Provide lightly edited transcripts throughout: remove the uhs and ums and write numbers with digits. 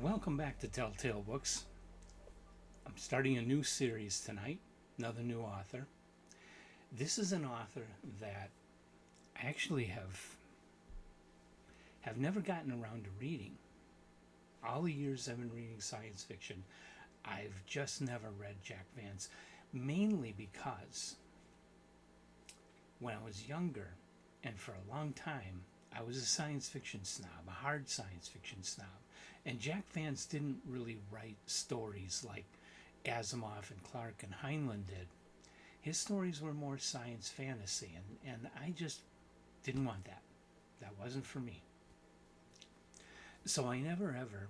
Welcome back to Telltale Books. I'm starting a new series tonight, another new author. This is an author that I actually have never gotten around to reading. All the years I've been reading science fiction, I've just never read Jack Vance, mainly because when I was younger, and for a long time, I was a science fiction snob, a hard science fiction snob. And Jack Vance didn't really write stories like Asimov and Clark and Heinlein did. His stories were more science fantasy, and I just didn't want that. That wasn't for me. So I never ever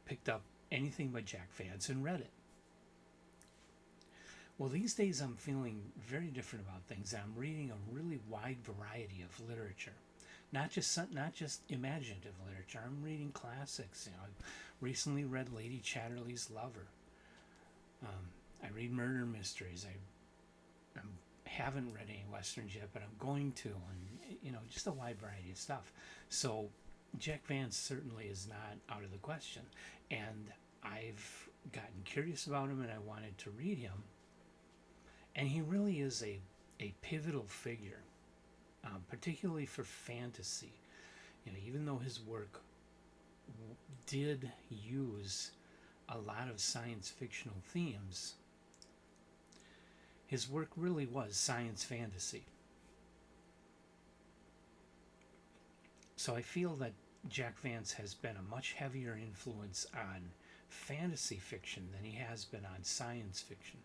picked up anything by Jack Vance and read it. Well, these days I'm feeling very different about things. I'm reading a really wide variety of literature. Not just imaginative literature. I'm reading classics. I recently read Lady Chatterley's Lover. I read murder mysteries. I haven't read any westerns yet, but I'm going to, and just a wide variety of stuff. So Jack Vance certainly is not out of the question, and I've gotten curious about him, and I wanted to read him. And he really is a pivotal figure. Particularly for fantasy, even though his work did use a lot of science fictional themes, his work really was science fantasy. So I feel that Jack Vance has been a much heavier influence on fantasy fiction than he has been on science fiction.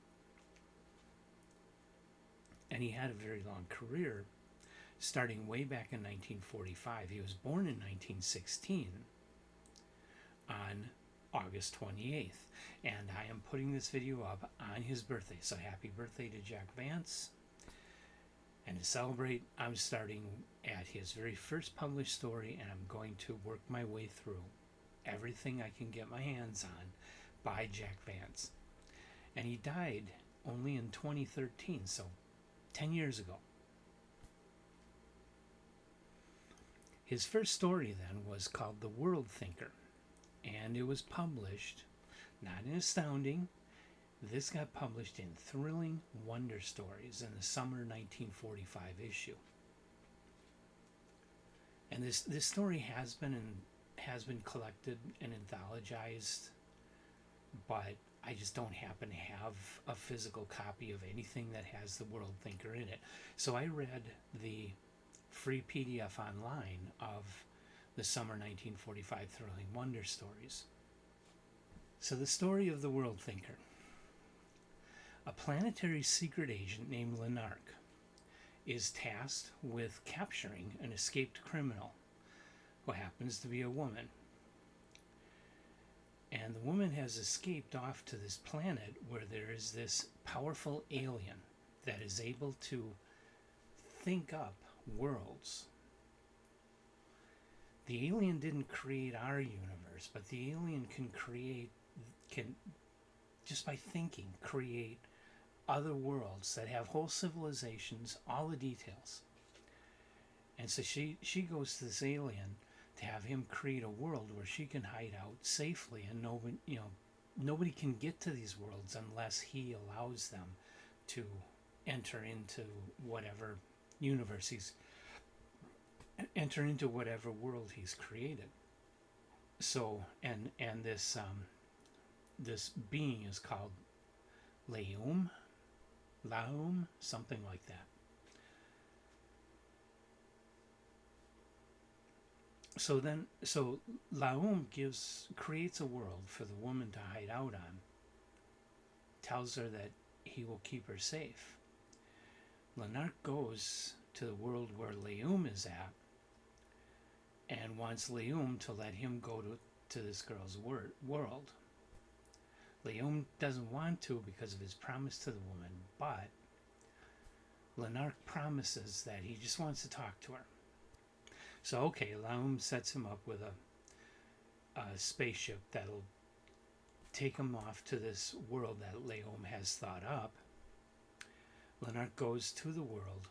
And he had a very long career, starting way back in 1945. He was born in 1916 on August 28th, and I am putting this video up on his birthday. So happy birthday to Jack Vance. And to celebrate, I'm starting at his very first published story, and I'm going to work my way through everything I can get my hands on by Jack Vance. And he died only in 2013, so 10 years ago. His first story then was called The World Thinker, and it was published, not in Astounding, this got published in Thrilling Wonder Stories in the summer 1945 issue. And this story has been collected and anthologized, but I just don't happen to have a physical copy of anything that has The World Thinker in it. So I read the free PDF online of the summer 1945 Thrilling Wonder Stories. So the story of the World Thinker. A planetary secret agent named Lanark is tasked with capturing an escaped criminal who happens to be a woman. And the woman has escaped off to this planet where there is this powerful alien that is able to think up worlds. The alien didn't create our universe, but the alien can just by thinking create other worlds that have whole civilizations, all the details. And so she goes to this alien to have him create a world where she can hide out safely, and nobody can get to these worlds unless he allows them to enter into whatever universe enter into whatever world he's created. So and this being is called Laum, something like that. So Laum creates a world for the woman to hide out on, tells her that he will keep her safe. Lanark goes to the world where Laum is at and wants Laum to let him go to this girl's world. Laum doesn't want to because of his promise to the woman, but Lanark promises that he just wants to talk to her. So okay, Laum sets him up with a spaceship that'll take him off to this world that Laum has thought up. Lanark goes to the world,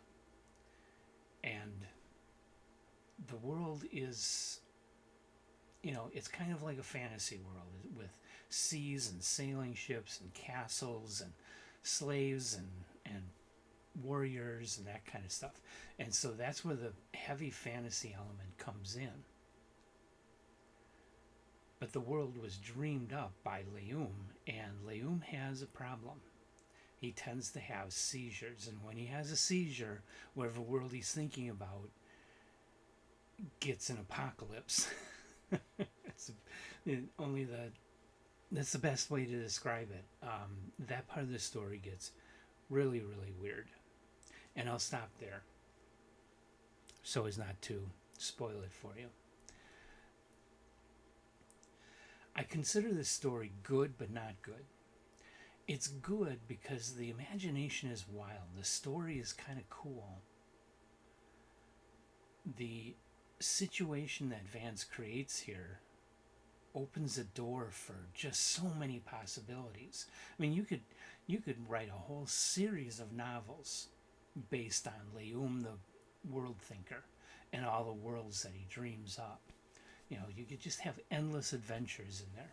and the world is it's kind of like a fantasy world with seas and sailing ships and castles and slaves and warriors and that kind of stuff. And so that's where the heavy fantasy element comes in. But the world was dreamed up by Leum, and Leum has a problem. He tends to have seizures, and when he has a seizure, whatever world he's thinking about gets an apocalypse. It's only that's the best way to describe it. That part of the story gets really, really weird, and I'll stop there so as not to spoil it for you. I consider this story good, but not good. It's good because the imagination is wild. The story is kind of cool. The situation that Vance creates here opens a door for just so many possibilities. I mean, you could write a whole series of novels based on Leum, the world thinker, and all the worlds that he dreams up. You could just have endless adventures in there.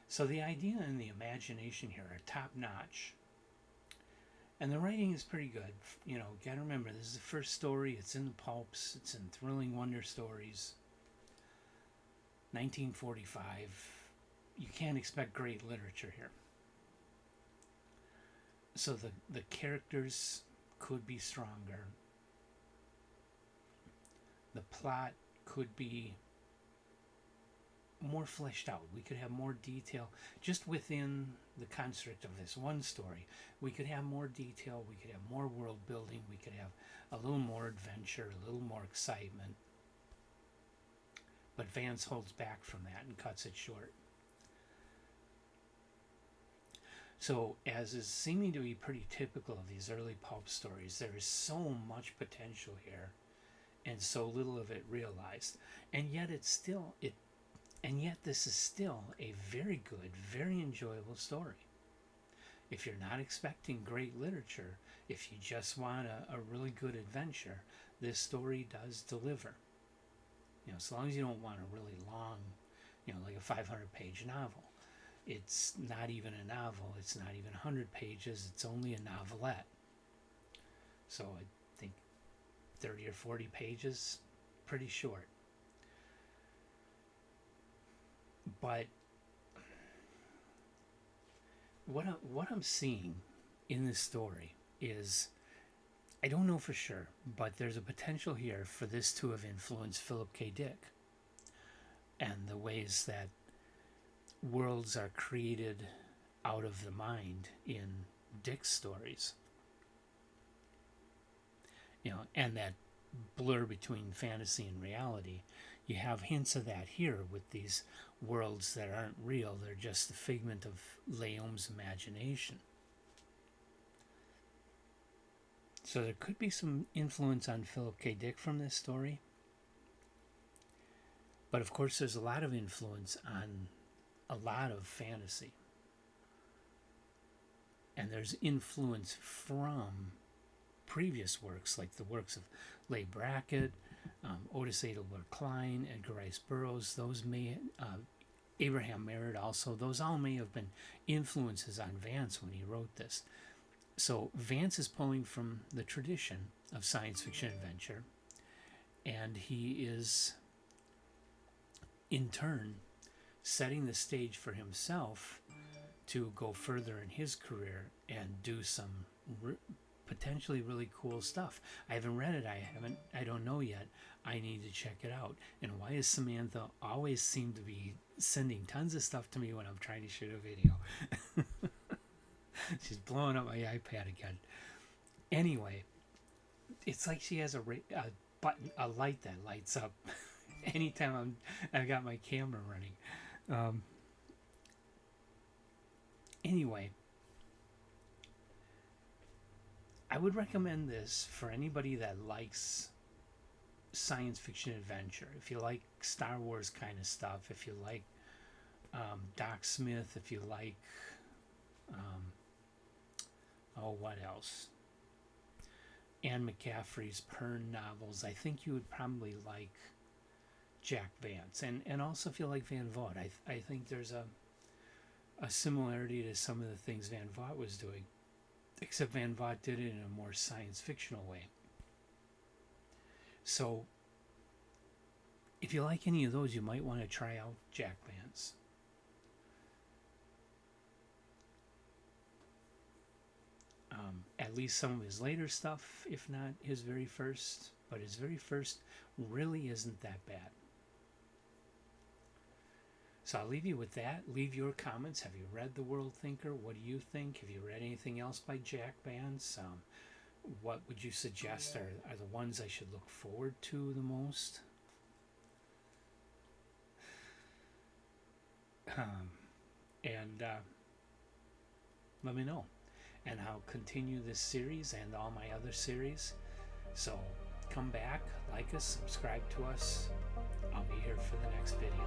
So the idea and the imagination here are top notch. And the writing is pretty good. Gotta remember, this is the first story. It's in the pulps. It's in Thrilling Wonder Stories. 1945. You can't expect great literature here. So the characters could be stronger. The plot could be more fleshed out. We could have more detail just within the construct of this one story. We could have more detail. We could have more world building. We could have a little more adventure, a little more excitement. But Vance holds back from that and cuts it short. So, as is seeming to be pretty typical of these early pulp stories, there is so much potential here and so little of it realized. And yet this is still a very good, very enjoyable story. If you're not expecting great literature, if you just want a really good adventure, this story does deliver. As long as you don't want a really long, like a 500-page novel. It's not even a novel. It's not even 100 pages. It's only a novelette. So I think 30 or 40 pages, pretty short. But what I'm seeing in this story is, I don't know for sure, but there's a potential here for this to have influenced Philip K. Dick and the ways that worlds are created out of the mind in Dick's stories. And that blur between fantasy and reality. You have hints of that here with these worlds that aren't real. They're just the figment of Leum's imagination. So there could be some influence on Philip K. Dick from this story. But of course there's a lot of influence on a lot of fantasy. And there's influence from previous works, like the works of Leigh Brackett, Otis Adelbert Klein, Edgar Rice Burroughs. Those may, Abraham Merritt also, those all may have been influences on Vance when he wrote this. So Vance is pulling from the tradition of science fiction adventure, and he is, in turn, setting the stage for himself to go further in his career and do some potentially really cool stuff. I haven't read it. I don't know yet. I need to check it out. And why does Samantha always seem to be sending tons of stuff to me when I'm trying to shoot a video? She's blowing up my iPad again. Anyway, it's like she has a button, a light that lights up anytime I've got my camera running. Anyway, I would recommend this for anybody that likes science fiction adventure. If you like Star Wars kind of stuff, if you like Doc Smith, if you like what else? Anne McCaffrey's Pern novels. I think you would probably like Jack Vance, and also if you like Van Vogt, I think there's a similarity to some of the things Van Vogt was doing, except Van Vogt did it in a more science fictional way. So if you like any of those, you might want to try out Jack Vance. At least some of his later stuff, if not his very first, but his very first really isn't that bad. So I'll leave you with that. Leave your comments. Have you read The World Thinker? What do you think? Have you read anything else by Jack Vance? What would you suggest are the ones I should look forward to the most? And let me know. And I'll continue this series and all my other series. So come back, like us, subscribe to us. I'll be here for the next video.